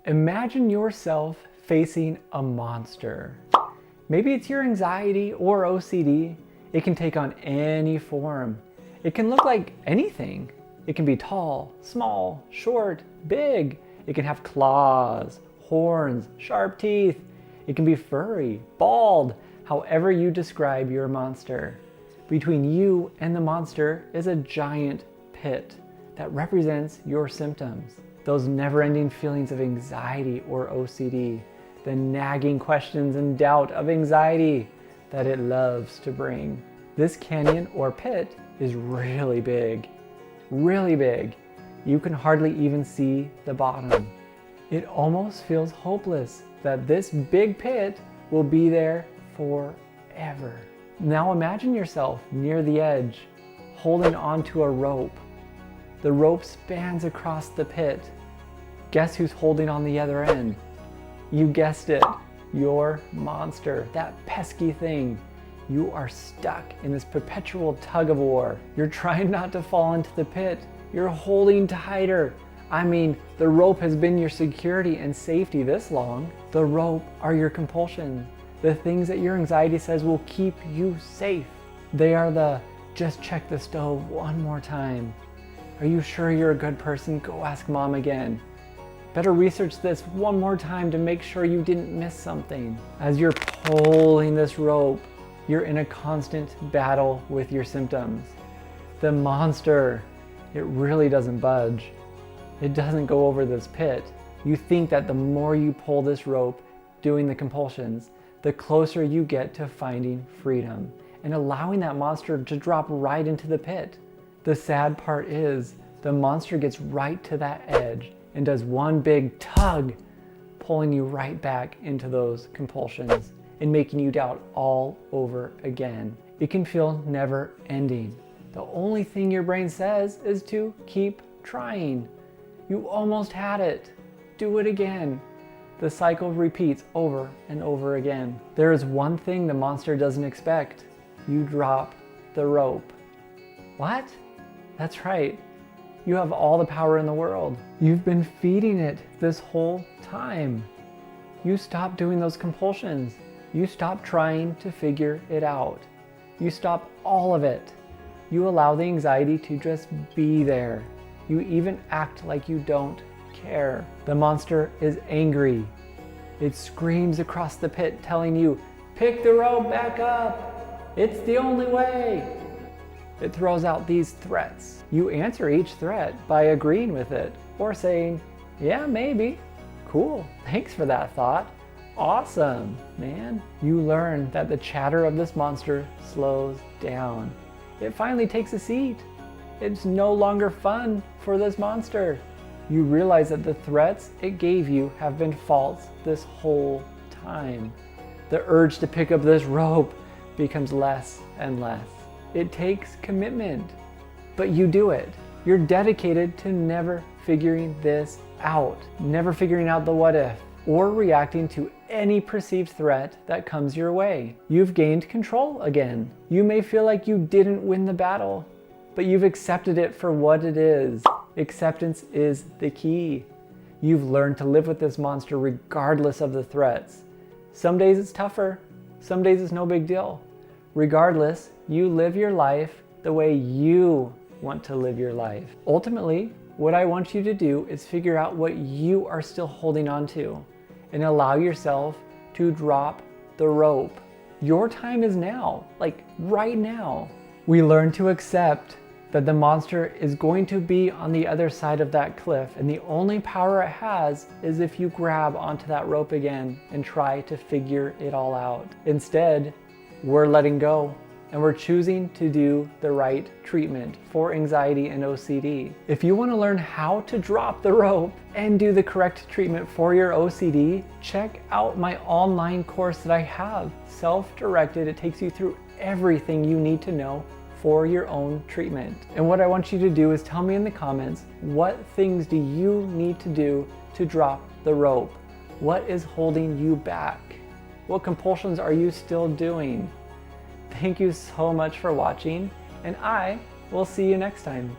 Imagine yourself facing a monster. Maybe it's your anxiety or OCD. It can take on any form. It can look like anything. It can be tall, small, short, big. It can have claws, horns, sharp teeth. It can be furry, bald, however you describe your monster. Between you and the monster is a giant pit that represents your symptoms. Those never-ending feelings of anxiety or OCD, the nagging questions and doubt of anxiety that it loves to bring. This canyon or pit is really big, really big. You can hardly even see the bottom. It almost feels hopeless that this big pit will be there forever. Now imagine yourself near the edge, holding onto a rope. The rope spans across the pit. Guess who's holding on the other end? You guessed it, your monster, that pesky thing. You are stuck in this perpetual tug of war. You're trying not to fall into the pit. You're holding tighter. I mean, the rope has been your security and safety this long. The rope are your compulsions, the things that your anxiety says will keep you safe. They are the, just check the stove one more time. Are you sure you're a good person? Go ask mom again. Better research this one more time to make sure you didn't miss something. As you're pulling this rope, you're in a constant battle with your symptoms. The monster, it really doesn't budge. It doesn't go over this pit. You think that the more you pull this rope, doing the compulsions, the closer you get to finding freedom and allowing that monster to drop right into the pit. The sad part is the monster gets right to that edge and does one big tug, pulling you right back into those compulsions and making you doubt all over again. It can feel never ending. The only thing your brain says is to keep trying. You almost had it. Do it again. The cycle repeats over and over again. There is one thing the monster doesn't expect. You drop the rope. What? That's right. You have all the power in the world. You've been feeding it this whole time. You stop doing those compulsions. You stop trying to figure it out. You stop all of it. You allow the anxiety to just be there. You even act like you don't care. The monster is angry. It screams across the pit telling you, pick the rope back up. It's the only way. It throws out these threats. You answer each threat by agreeing with it or saying, yeah, maybe. Cool, thanks for that thought. Awesome, man. You learn that the chatter of this monster slows down. It finally takes a seat. It's no longer fun for this monster. You realize that the threats it gave you have been false this whole time. The urge to pick up this rope becomes less and less. It takes commitment, but you do it. You're dedicated to never figuring this out, never figuring out the what if, or reacting to any perceived threat that comes your way. You've gained control again. You may feel like you didn't win the battle, but you've accepted it for what it is. Acceptance is the key. You've learned to live with this monster regardless of the threats. Some days it's tougher, some days it's no big deal. Regardless, you live your life the way you want to live your life. Ultimately, what I want you to do is figure out what you are still holding on to and allow yourself to drop the rope. Your time is now, like right now. We learn to accept that the monster is going to be on the other side of that cliff, and the only power it has is if you grab onto that rope again and try to figure it all out. Instead, we're letting go and we're choosing to do the right treatment for anxiety and OCD. If you want to learn how to drop the rope and do the correct treatment for your OCD, check out my online course that I have, self-directed. It takes you through everything you need to know for your own treatment. And what I want you to do is tell me in the comments, what things do you need to do to drop the rope? What is holding you back? What compulsions are you still doing? Thank you so much for watching, and I will see you next time.